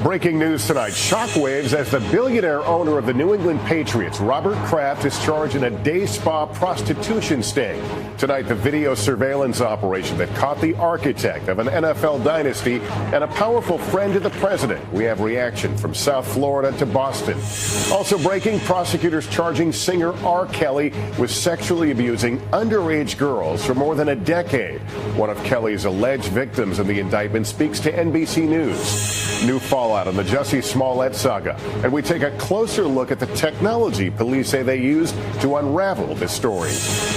Breaking news tonight. Shockwaves as the billionaire owner of the New England Patriots, Robert Kraft, is charged in a day spa prostitution sting. Tonight, the video surveillance operation that caught the architect of an NFL dynasty and a powerful friend to the president. We have reaction from South Florida to Boston. Also breaking, prosecutors charging singer R. Kelly with sexually abusing underage girls for more than a decade. One of Kelly's alleged victims in the indictment speaks to NBC News. New fallout on the Jussie Smollett saga. And we take a closer look at the technology police say they used to unravel this story.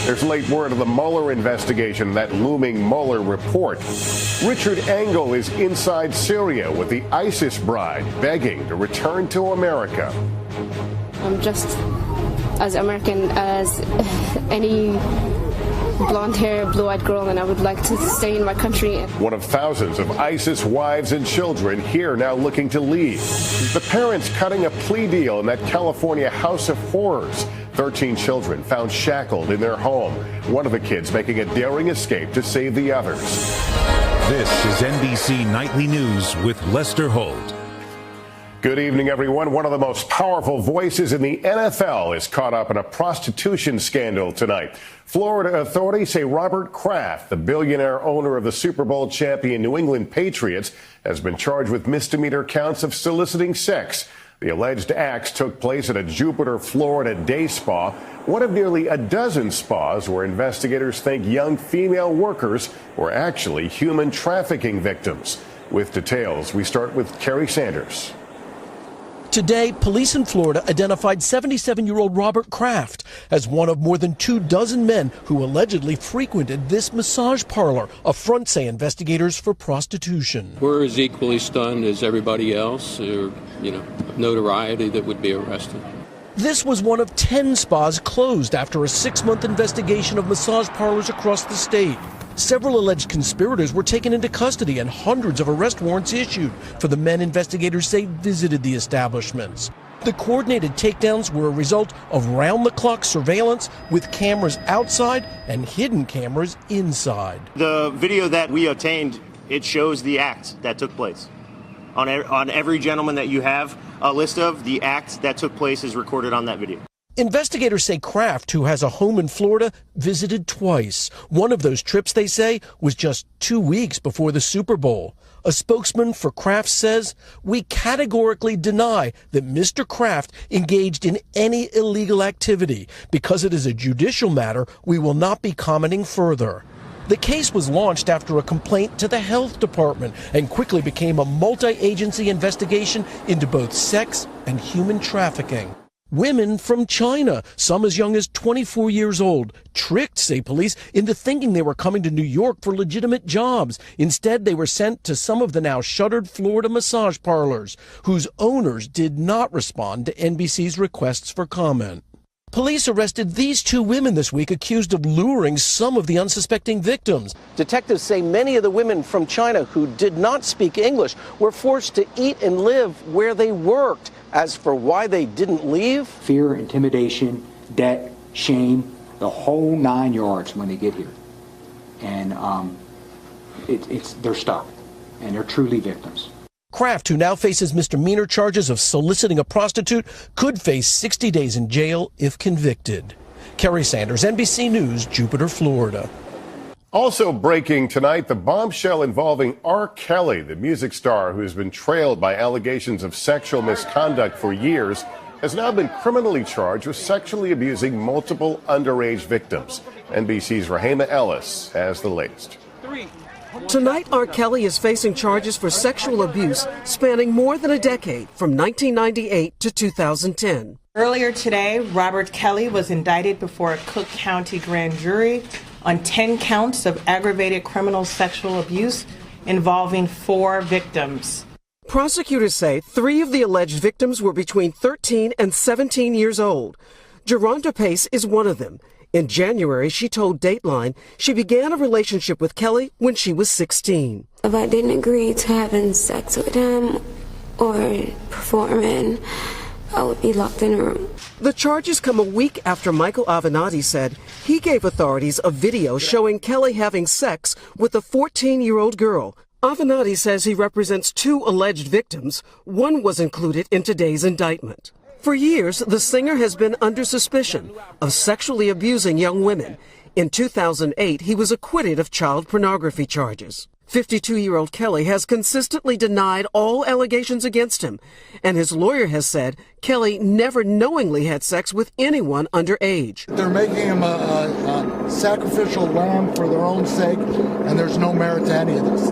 There's late word of the Mueller investigation, that looming Mueller report. Richard Engel is inside Syria with the ISIS bride begging to return to America. I'm just as American as any blonde-haired, blue-eyed girl, and I would like to stay in my country. One of thousands of ISIS wives and children here now looking to leave. The parents cutting a plea deal in that California house of horrors. 13 children found shackled in their home. One of the kids making a daring escape to save the others. This is NBC Nightly News with Lester Holt. Good evening, everyone. One of the most powerful voices in the NFL is caught up in a prostitution scandal tonight. Florida authorities say Robert Kraft, the billionaire owner of the Super Bowl champion New England Patriots, has been charged with misdemeanor counts of soliciting sex. The alleged acts took place at a Jupiter, Florida day spa, one of nearly a dozen spas where investigators think young female workers were actually human trafficking victims. With details, we start with Kerry Sanders. Today, police in Florida identified 77-year-old Robert Kraft as one of more than 24 men who allegedly frequented this massage parlor, a front, say investigators, for prostitution. We're as equally stunned as everybody else, or, notoriety that would be arrested. This was one of 10 spas closed after a 6-month investigation of massage parlors across the state. Several alleged conspirators were taken into custody and hundreds of arrest warrants issued for the men investigators say visited the establishments. The coordinated takedowns were a result of round-the-clock surveillance with cameras outside and hidden cameras inside. The video that we obtained, it shows the act that took place. On every gentleman that you have a list of, the act that took place is recorded on that video. Investigators say Kraft, who has a home in Florida, visited twice. One of those trips, they say, was just 2 weeks before the Super Bowl. A spokesman for Kraft says, "We categorically deny that Mr. Kraft engaged in any illegal activity. Because it is a judicial matter, we will not be commenting further." The case was launched after a complaint to the health department and quickly became a multi-agency investigation into both sex and human trafficking. Women from China, some as young as 24 years old, tricked, say police, into thinking they were coming to New York for legitimate jobs. Instead, they were sent to some of the now shuttered Florida massage parlors, whose owners did not respond to NBC's requests for comment. Police arrested these 2 women this week accused of luring some of the unsuspecting victims. Detectives say many of the women from China who did not speak English were forced to eat and live where they worked. As for why they didn't leave, fear, intimidation, debt, shame, the whole 9 yards when they get here. And they're stuck, and they're truly victims. Kraft, who now faces misdemeanor charges of soliciting a prostitute, could face 60 days in jail if convicted. Kerry Sanders, NBC News, Jupiter, Florida. Also breaking tonight, the bombshell involving R. Kelly, the music star who has been trailed by allegations of sexual misconduct for years, has now been criminally charged with sexually abusing multiple underage victims. NBC's Rahema Ellis has the latest. Tonight, R. Kelly is facing charges for sexual abuse spanning more than a decade, from 1998 to 2010. Earlier today, Robert Kelly was indicted before a Cook County grand jury on 10 counts of aggravated criminal sexual abuse involving 4 victims. Prosecutors say 3 of the alleged victims were between 13 and 17 years old. Geronda Pace is one of them. In January, she told Dateline she began a relationship with Kelly when she was 16. If I didn't agree to having sex with him or performing, I would be locked in a room. The charges come a week after Michael Avenatti said he gave authorities a video showing Kelly having sex with a 14-year-old girl. Avenatti says he represents 2 alleged victims. One was included in today's indictment. For years, the singer has been under suspicion of sexually abusing young women. In 2008, he was acquitted of child pornography charges. 52-year-old Kelly has consistently denied all allegations against him, and his lawyer has said Kelly never knowingly had sex with anyone underage. They're making him a sacrificial lamb for their own sake, and there's no merit to any of this.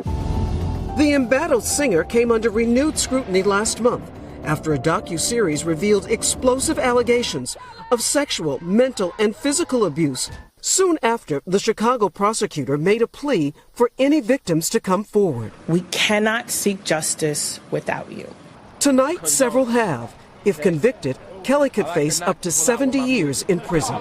The embattled singer came under renewed scrutiny last month after a docuseries revealed explosive allegations of sexual, mental, and physical abuse. Soon after, the Chicago prosecutor made a plea for any victims to come forward. We cannot seek justice without you. Tonight, several have. If convicted, Kelly could face up to 70 years in prison.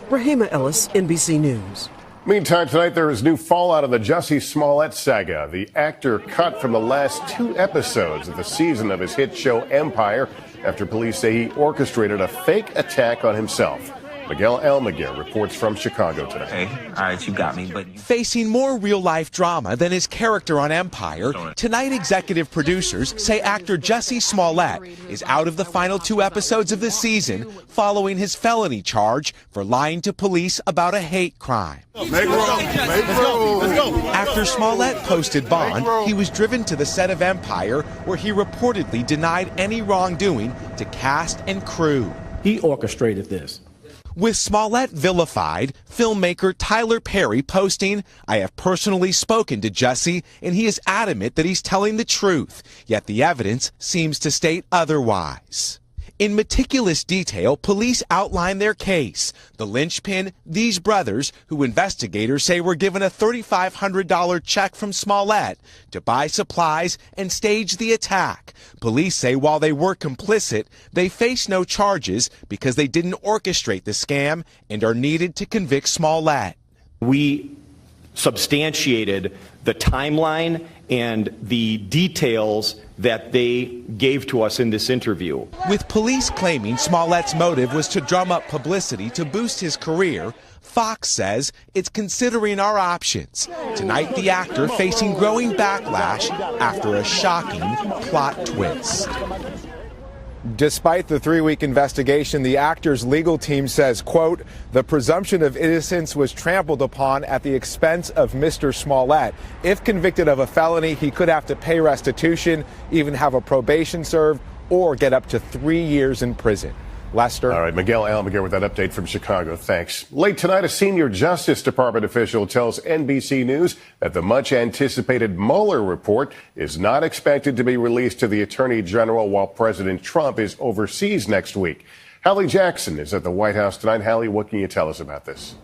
Rahima Ellis, NBC News. Meantime, tonight there is new fallout of the Jussie Smollett saga. The actor cut from the last 2 episodes of the season of his hit show Empire after police say he orchestrated a fake attack on himself. Miguel Almaguer reports from Chicago today. Hey, all right, you got me, but... Facing more real-life drama than his character on Empire, tonight executive producers say actor Jussie Smollett is out of the final 2 episodes of the season following his felony charge for lying to police about a hate crime. Make room. Make room. Let's go. After Smollett posted bond, he was driven to the set of Empire, where he reportedly denied any wrongdoing to cast and crew. He orchestrated this. With Smollett vilified, filmmaker Tyler Perry posting, "I have personally spoken to Jussie, and he is adamant that he's telling the truth, yet the evidence seems to state otherwise." In meticulous detail, police outline their case. The linchpin, these brothers, who investigators say were given a $3,500 check from Smollett to buy supplies and stage the attack. Police say while they were complicit, they face no charges because they didn't orchestrate the scam and are needed to convict Smollett. We substantiated the timeline and the details that they gave to us in this interview. With police claiming Smollett's motive was to drum up publicity to boost his career, Fox says it's considering our options. Tonight, the actor facing growing backlash after a shocking plot twist. Despite the 3-week investigation, the actor's legal team says, quote, "The presumption of innocence was trampled upon at the expense of Mr. Smollett. If convicted of a felony, he could have to pay restitution, even have a probation served, or get up to 3 years in prison." Lester. All right, Miguel Almaguer with that update from Chicago. Thanks. Late tonight, a senior Justice Department official tells NBC News that the much-anticipated Mueller report is not expected to be released to the Attorney General while President Trump is overseas next week. Hallie Jackson is at the White House tonight. Hallie, what can you tell us about this?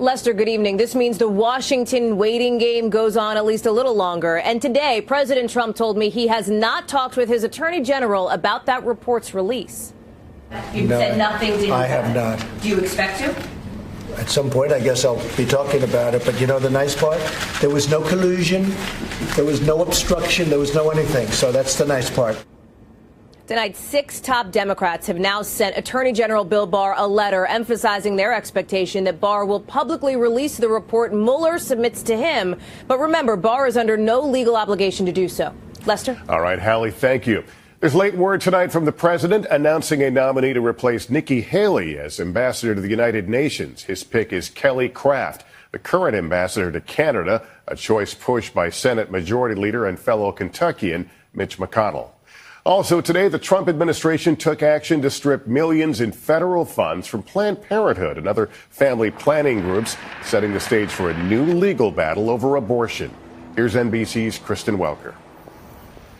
Lester, good evening. This means the Washington waiting game goes on at least a little longer. And today, President Trump told me he has not talked with his Attorney General about that report's release. You've said nothing, did you? I have not. Do you expect to? At some point, I guess I'll be talking about it. But you know the nice part? There was no collusion. There was no obstruction. There was no anything. So that's the nice part. Tonight, 6 top Democrats have now sent Attorney General Bill Barr a letter emphasizing their expectation that Barr will publicly release the report Mueller submits to him. But remember, Barr is under no legal obligation to do so. Lester? All right, Hallie, thank you. There's late word tonight from the president announcing a nominee to replace Nikki Haley as ambassador to the United Nations. His pick is Kelly Craft, the current ambassador to Canada, a choice pushed by Senate Majority Leader and fellow Kentuckian Mitch McConnell. Also today, the Trump administration took action to strip millions in federal funds from Planned Parenthood and other family planning groups, setting the stage for a new legal battle over abortion. Here's NBC's Kristen Welker.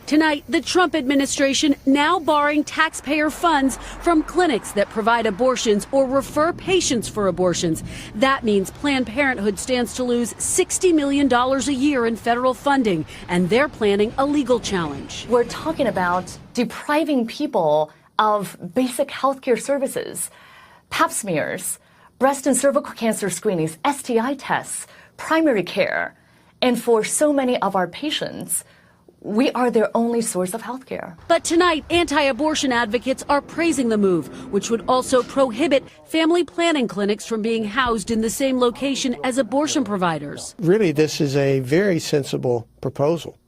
Tonight, the Trump administration now barring taxpayer funds from clinics that provide abortions or refer patients for abortions. That means Planned Parenthood stands to lose $60 million a year in federal funding, and they're planning a legal challenge. We're talking about depriving people of basic health care services, pap smears, breast and cervical cancer screenings, STI tests, primary care. And for so many of our patients, we are their only source of health care. But tonight, anti-abortion advocates are praising the move, which would also prohibit family planning clinics from being housed in the same location as abortion providers. Really, this is a very sensible proposal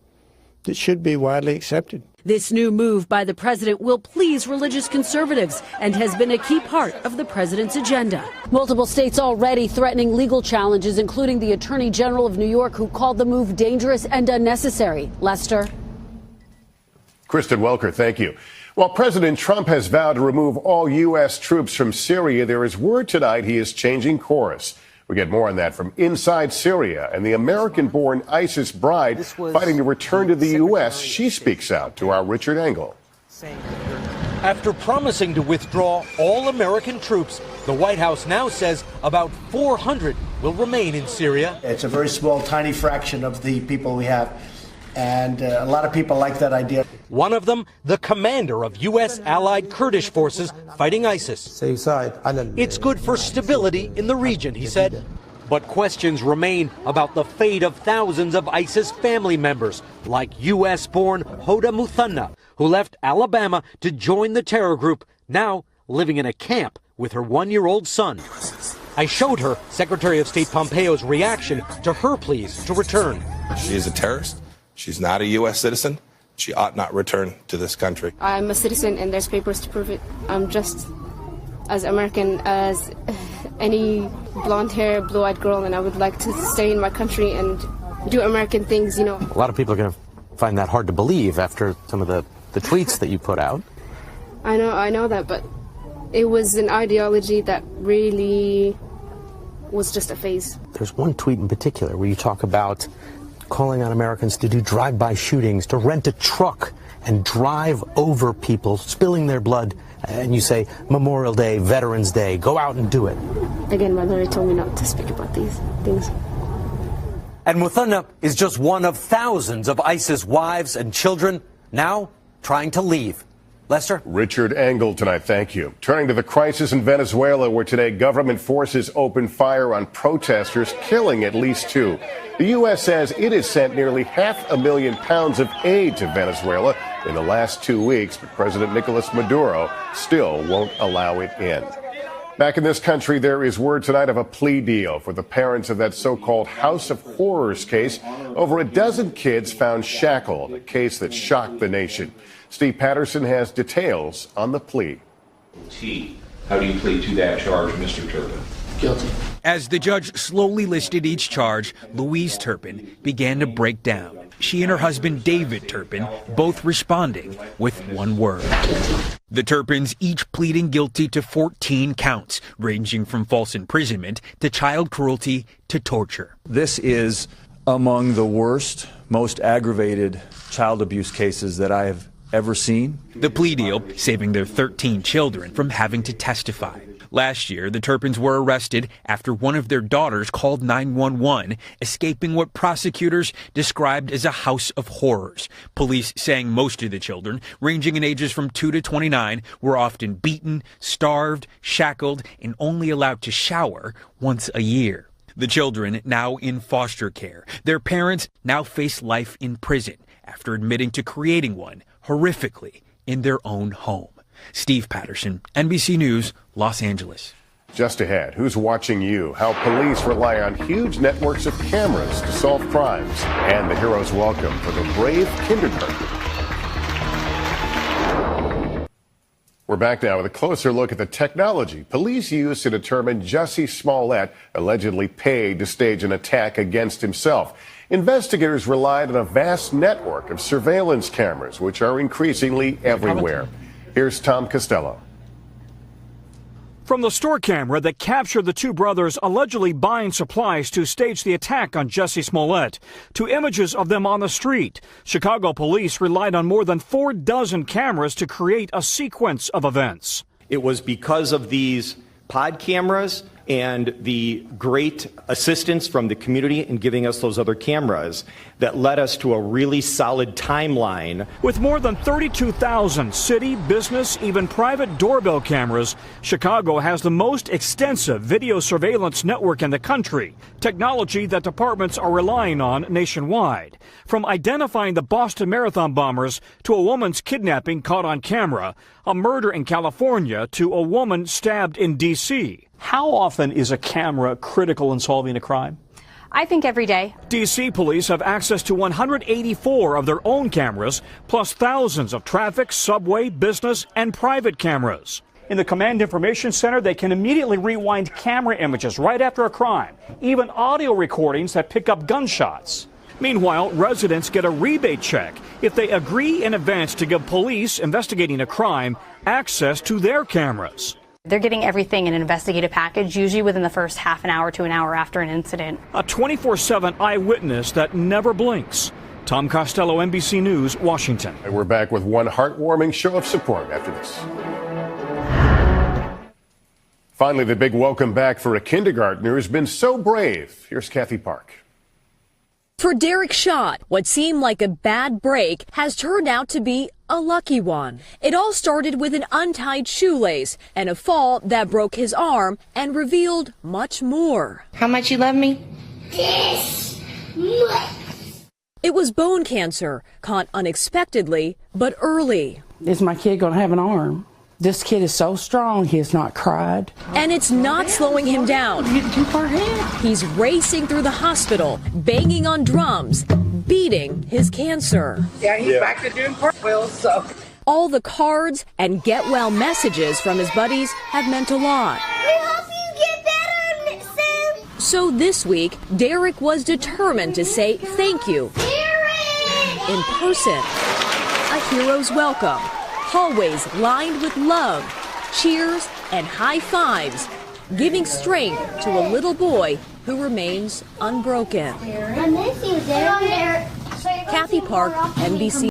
that should be widely accepted. This new move by the president will please religious conservatives and has been a key part of the president's agenda. Multiple states already threatening legal challenges, including the Attorney General of New York, who called the move dangerous and unnecessary. Lester? Kristen Welker, thank you. While President Trump has vowed to remove all U.S. troops from Syria, there is word tonight he is changing course. We get more on that from inside Syria, and the American-born ISIS bride fighting to return to the U.S. She speaks out to our Richard Engel. After promising to withdraw all American troops, the White House now says about 400 will remain in Syria. It's a very small, tiny fraction of the people we have, and a lot of people like that idea. One of them, the commander of U.S. allied Kurdish forces fighting ISIS. It's good for stability in the region, he said. But questions remain about the fate of thousands of ISIS family members, like U.S.-born Hoda Muthana, who left Alabama to join the terror group, now living in a camp with her one-year-old son. I showed her Secretary of State Pompeo's reaction to her pleas to return. She is a terrorist. She's not a U.S. citizen. She ought not return to this country. I'm a citizen and there's papers to prove it. I'm just as American as any blonde-haired, blue-eyed girl, and I would like to stay in my country and do American things, you know. A lot of people are going to find that hard to believe after some of the tweets that you put out. I know that, but it was an ideology that really was just a phase. There's one tweet in particular where you talk about calling on Americans to do drive-by shootings, to rent a truck and drive over people, spilling their blood, and you say Memorial Day, Veterans Day, go out and do it. Again, my lawyer told me not to speak about these things. And Muthana is just one of thousands of ISIS wives and children now trying to leave. Lester? Richard Engel tonight, thank you. Turning to the crisis in Venezuela, where today government forces opened fire on protesters, killing at least 2. The U.S. says it has sent nearly £500,000 of aid to Venezuela in the last 2 weeks, but President Nicolas Maduro still won't allow it in. Back in this country, there is word tonight of a plea deal for the parents of that so-called House of Horrors case. Over a dozen kids found shackled, a case that shocked the nation. Steve Patterson has details on the plea. How do you plead to that charge, Mr. Turpin? Guilty. As the judge slowly listed each charge, Louise Turpin began to break down. She and her husband, David Turpin, both responding with one word. The Turpins each pleading guilty to 14 counts, ranging from false imprisonment to child cruelty to torture. This is among the worst, most aggravated child abuse cases that I have ever seen. The plea deal saving their 13 children from having to testify. Last year, the Turpins were arrested after one of their daughters called 911, escaping what prosecutors described as a house of horrors. Police saying most of the children, ranging in ages from 2 to 29, were often beaten, starved, shackled, and only allowed to shower once a year. The children now in foster care. Their parents now face life in prison after admitting to creating one horrifically in their own home. Steve Patterson, NBC News, Los Angeles. Just ahead, who's watching you? How police rely on huge networks of cameras to solve crimes. And the hero's welcome for the brave kindergarten. We're back now with a closer look at the technology police used to determine Jussie Smollett allegedly paid to stage an attack against himself. Investigators relied on a vast network of surveillance cameras, which are increasingly everywhere. Here's Tom Costello. From the store camera that captured the two brothers allegedly buying supplies to stage the attack on Jussie Smollett, to images of them on the street, Chicago police relied on more than 4 dozen cameras to create a sequence of events. It was because of these pod cameras and the great assistance from the community in giving us those other cameras that led us to a really solid timeline. With more than 32,000 city, business, even private doorbell cameras, Chicago has the most extensive video surveillance network in the country, technology that departments are relying on nationwide. From identifying the Boston Marathon bombers to a woman's kidnapping caught on camera, a murder in California to a woman stabbed in D.C. How often is a camera critical in solving a crime? I think every day. D.C. police have access to 184 of their own cameras, plus thousands of traffic, subway, business, and private cameras. In the Command Information Center, they can immediately rewind camera images right after a crime, even audio recordings that pick up gunshots. Meanwhile, residents get a rebate check if they agree in advance to give police investigating a crime access to their cameras. They're getting everything in an investigative package, usually within the first half an hour to an hour after an incident. A 24/7 eyewitness that never blinks. Tom Costello, NBC News, Washington. And we're back with one heartwarming show of support after this. Finally, the big welcome back for a kindergartner who's been so brave. Here's Kathy Park. For Derek Schott, what seemed like a bad break has turned out to be a lucky one. It all started with an untied shoelace and a fall that broke his arm and revealed much more. How much you love me? This much. It was bone cancer, caught unexpectedly but early. Is my kid going to have an arm? This kid is so strong, he has not cried. And it's not slowing him down. Getting too far ahead. He's racing through the hospital, banging on drums, beating his cancer. Yeah, he's back to doing cartwheels, so. All the cards and get well messages from his buddies have meant a lot. We hope you get better soon. So this week, Derek was determined to say thank you in person. A hero's welcome. Hallways lined with love, cheers, and high fives, giving strength to a little boy who remains unbroken. I miss you, Derek. Kathy Park, NBC.